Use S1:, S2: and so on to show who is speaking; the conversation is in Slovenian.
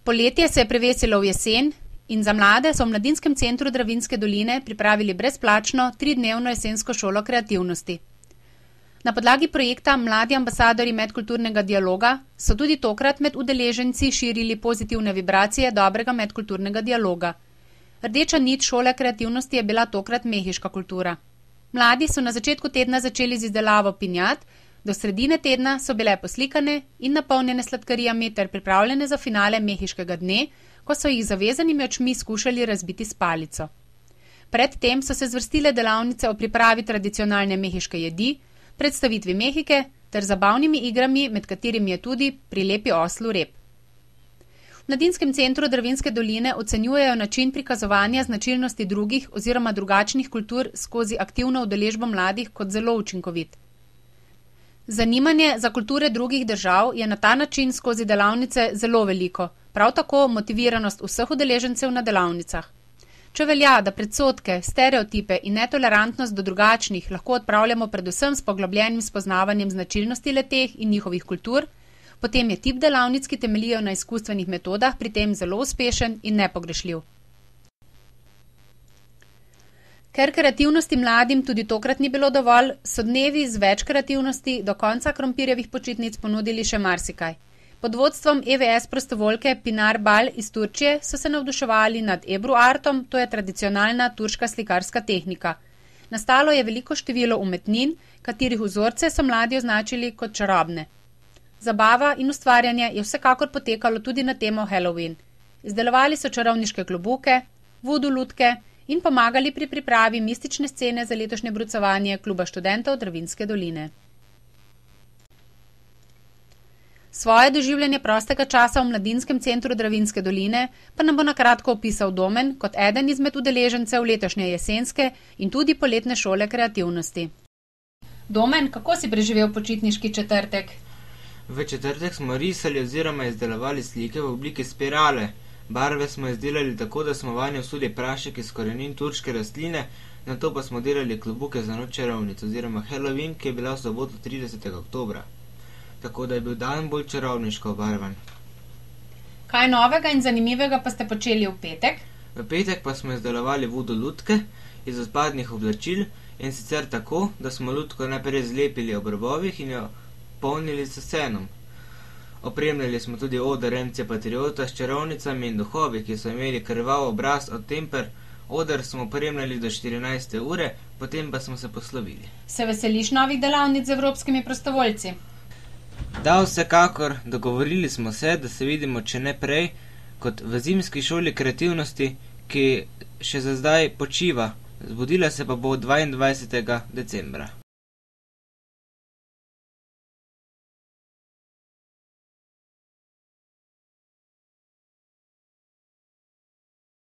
S1: Poletje se je prevesilo v jesen in za mlade so v Mladinskem centru Dravinjske doline pripravili brezplačno 3-dnevno jesensko šolo kreativnosti. Na podlagi projekta Mladi ambasadorji medkulturnega dialoga so tudi tokrat med udeleženci širili pozitivne vibracije dobrega medkulturnega dialoga. Rdeča nit šole kreativnosti je bila tokrat mehiška kultura. Mladi so na začetku tedna začeli z izdelavo pinjat, do sredine tedna so bile poslikane in napolnjene sladkarijami ter pripravljene za finale mehiškega dne, ko so jih zavezanimi očmi skušali razbiti s palico. Predtem so se zvrstile delavnice o pripravi tradicionalne mehiške jedi, predstavitvi mehike ter zabavnimi igrami, med katerimi je tudi prilepi oslu rep. V Mladinskem centru Dravinjske doline ocenjujejo način prikazovanja značilnosti drugih oziroma drugačnih kultur skozi aktivno udeležbo mladih kot zelo učinkovit. Zanimanje za kulture drugih držav je na ta način skozi delavnice zelo veliko, prav tako motiviranost vseh udeležencev na delavnicah. Če velja, da predsodke, stereotipe in netolerantnost do drugačnih lahko odpravljamo predvsem s poglobljenim spoznavanjem značilnosti le-teh in njihovih kultur, potem je tip delavnic, ki temeljijo na izkustvenih metodah, pri tem zelo uspešen in nepogrešljiv. Ker kreativnosti mladim tudi tokrat ni bilo dovolj, so dnevi z več kreativnosti do konca krompirjevih počitnic ponudili še marsikaj. Pod vodstvom EVS prostovoljke Pinar Bal iz Turčije so se navduševali nad Ebru artom, to je tradicionalna turška slikarska tehnika. Nastalo je veliko število umetnin, katerih vzorce so mladi označili kot čarobne. Zabava in ustvarjanje je vsekakor potekalo tudi na temo Halloween. Izdelovali so čarovniške klobuke, voodoo lutke in pomagali pri pripravi mistične scene za letošnje brucovanje Kluba študentov Dravinjske doline. Svoje doživljanje prostega časa v Mladinskem centru Dravinjske doline pa nam bo na kratko opisal Domen kot eden izmed udeležencev letošnje jesenske in tudi poletne šole kreativnosti. Domen, kako si preživel počitniški četrtek?
S2: V četrtek smo risali oziroma izdelovali slike v obliki spirale. Barve smo izdelali tako, da smo vanje vsuli prašek iz korenin turške rastline, nato pa smo delali klobuke za noč čarovnic oziroma Halloween, ki je bila v soboto 30. oktobra. Tako da je bil dan bolj čarovniško obarvan.
S1: Kaj novega in zanimivega pa ste počeli v petek?
S2: V petek pa smo izdelovali voodoo lutke iz odpadnih oblačil in sicer tako, da smo lutko najprej zlepili ob robovih in jo polnili s senom. Opremljali smo tudi oder MC Patriota s čarovnicami in duhovi, ki so imeli krvav obraz od temper. Oder smo opremljali do 14. ure, potem pa smo se poslovili.
S1: Se veseliš novih delavnic z evropskimi prostovoljci?
S2: Da, vsekakor, dogovorili smo se, da se vidimo, če ne prej, kot v zimski šoli kreativnosti, ki še za zdaj počiva. Zbudila se pa bo 22. decembra.